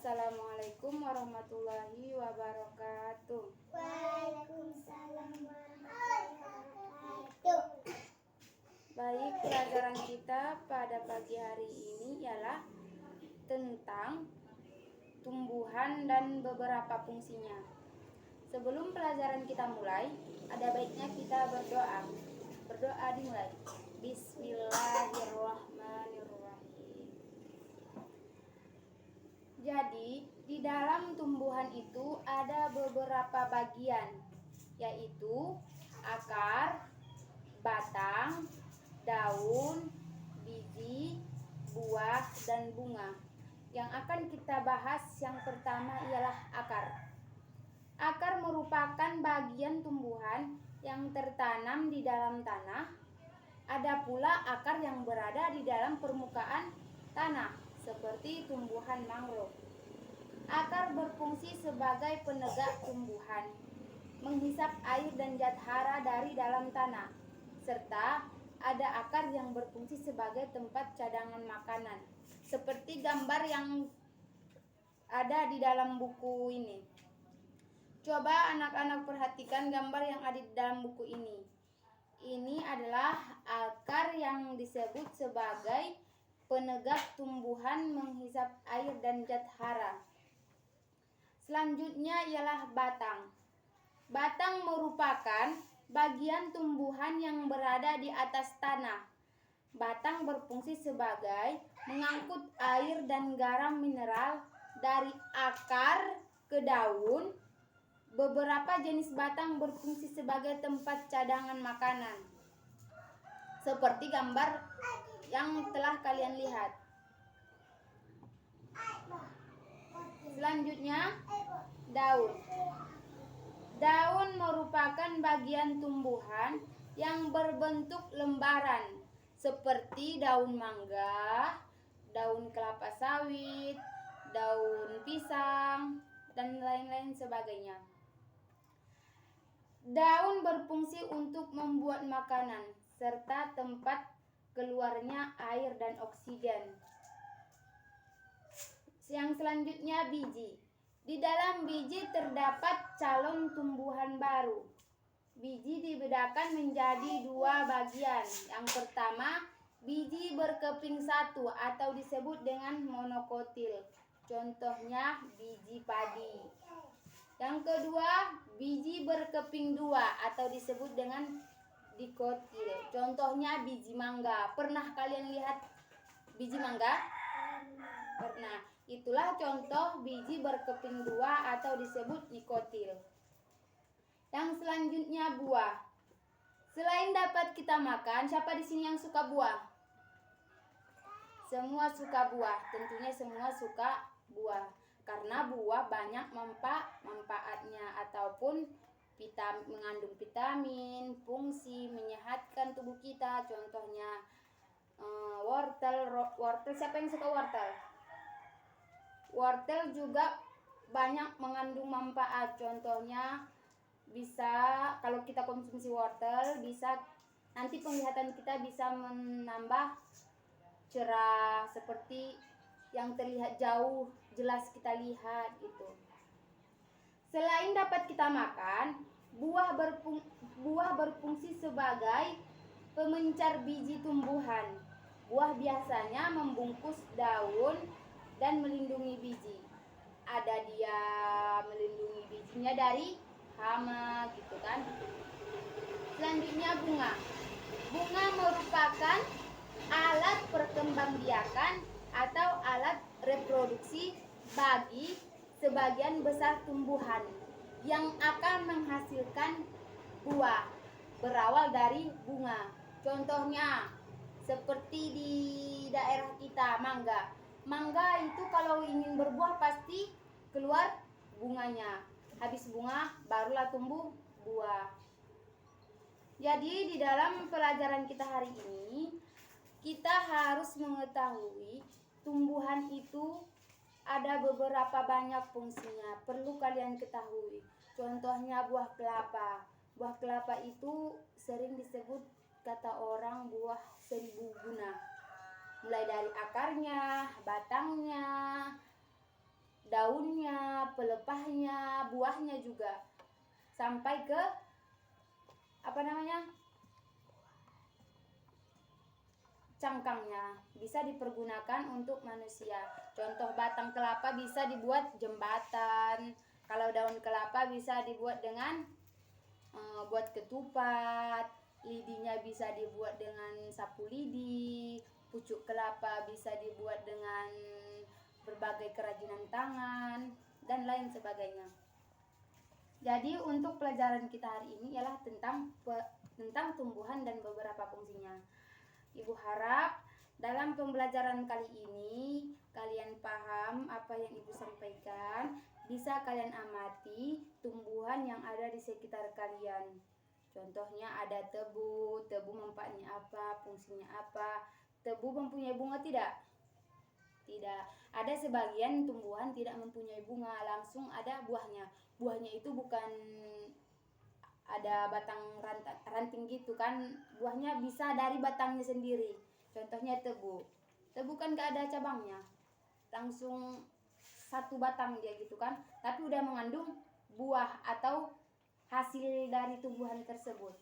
Assalamualaikum warahmatullahi wabarakatuh. Waalaikumsalam warahmatullahi wabarakatuh. Baik, pelajaran kita pada pagi hari ini ialah tentang tumbuhan dan beberapa fungsinya. Sebelum pelajaran kita mulai, ada baiknya kita berdoa. Berdoa dimulai. Bismillahirrahmanirrahim. Jadi, di dalam tumbuhan itu ada beberapa bagian, yaitu akar, batang, daun, biji, buah, dan bunga. Yang akan kita bahas yang pertama ialah akar. Akar merupakan bagian tumbuhan yang tertanam di dalam tanah. Ada pula akar yang berada di dalam permukaan tanah, seperti tumbuhan mangrove. Akar berfungsi sebagai penegak tumbuhan, menghisap air dan zat hara dari dalam tanah, serta ada akar yang berfungsi sebagai tempat cadangan makanan, seperti gambar yang ada di dalam buku ini. Coba anak-anak perhatikan gambar yang ada di dalam buku ini. Ini adalah akar yang disebut sebagai penegak tumbuhan menghisap air dan zat hara. Selanjutnya ialah batang. Batang merupakan bagian tumbuhan yang berada di atas tanah. Batang berfungsi sebagai mengangkut air dan garam mineral dari akar ke daun. Beberapa jenis batang berfungsi sebagai tempat cadangan makanan, seperti gambar yang telah kalian lihat. Selanjutnya, daun. Daun merupakan bagian tumbuhan yang berbentuk lembaran, seperti daun mangga, daun kelapa sawit, daun pisang, dan lain-lain sebagainya. Daun berfungsi untuk membuat makanan serta tempat keluarnya air dan oksigen. Yang selanjutnya, biji. Di dalam biji terdapat calon tumbuhan baru. Biji dibedakan menjadi dua bagian. Yang pertama, biji berkeping satu atau disebut dengan monokotil. Contohnya biji padi. Yang kedua, biji berkeping dua atau disebut dengan dikotil. Contohnya biji mangga. Pernah kalian lihat biji mangga? Pernah. Itulah contoh biji berkeping dua atau disebut dikotil. Yang selanjutnya, buah. Selain dapat kita makan, siapa di sini yang suka buah? Semua suka buah. Tentunya semua suka buah. Karena buah banyak manfaatnya ataupun mengandung vitamin, fungsi, menyehatkan tubuh kita. Contohnya wortel. Siapa yang suka wortel? Wortel juga banyak mengandung manfaat. Contohnya bisa, kalau kita konsumsi wortel, bisa nanti penglihatan kita bisa menambah cerah, seperti yang terlihat jauh, jelas kita lihat itu. Selain dapat kita makan, buah berfungsi sebagai pemencar biji tumbuhan. Buah biasanya membungkus daun dan melindungi biji. Ada dia melindungi bijinya dari hama gitu kan. Selanjutnya, bunga. Bunga merupakan alat perkembangbiakan atau alat reproduksi bagi sebagian besar tumbuhan yang akan menghasilkan buah berawal dari bunga. Contohnya seperti di daerah kita, mangga. Mangga itu kalau ingin berbuah pasti keluar bunganya. Habis bunga barulah tumbuh buah. Jadi di dalam pelajaran kita hari ini, kita harus mengetahui tumbuhan itu ada beberapa banyak fungsinya. Perlu kalian ketahui. Contohnya buah kelapa. Buah kelapa itu sering disebut kata orang buah 1000 guna. Mulai dari akarnya, batangnya, daun pelepahnya, buahnya juga, sampai ke cangkangnya bisa dipergunakan untuk manusia. Contoh, batang kelapa bisa dibuat jembatan. Kalau daun kelapa bisa dibuat dengan buat ketupat. Lidinya bisa dibuat dengan sapu lidi. Pucuk kelapa bisa dibuat dengan berbagai kerajinan tangan dan lain sebagainya. Jadi untuk pelajaran kita hari ini ialah tentang tumbuhan dan beberapa fungsinya. Ibu harap dalam pembelajaran kali ini kalian paham apa yang Ibu sampaikan, bisa kalian amati tumbuhan yang ada di sekitar kalian. Contohnya ada tebu, tebu manfaatnya apa, fungsinya apa. Tebu mempunyai bunga tidak? Tidak. Ada sebagian tumbuhan tidak mempunyai bunga, langsung ada buahnya. Buahnya itu bukan ada batang ranting gitu kan, buahnya bisa dari batangnya sendiri. Contohnya tebu. Tebu kan gak ada cabangnya, langsung satu batang dia gitu kan, tapi udah mengandung buah atau hasil dari tumbuhan tersebut.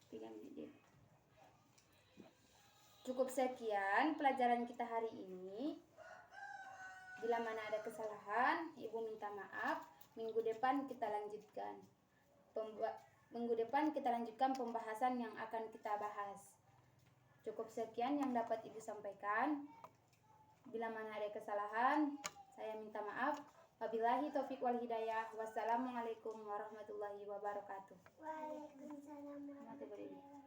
3 menit. Cukup sekian pelajaran kita hari ini. Bila mana ada kesalahan, Ibu minta maaf. Minggu depan kita lanjutkan. Minggu depan kita lanjutkan pembahasan yang akan kita bahas. Cukup sekian yang dapat Ibu sampaikan. Bila mana ada kesalahan, saya minta maaf. Wabillahi taufiq wal hidayah. Wassalamualaikum warahmatullahi wabarakatuh. Waalaikumsalam warahmatullahi wabarakatuh.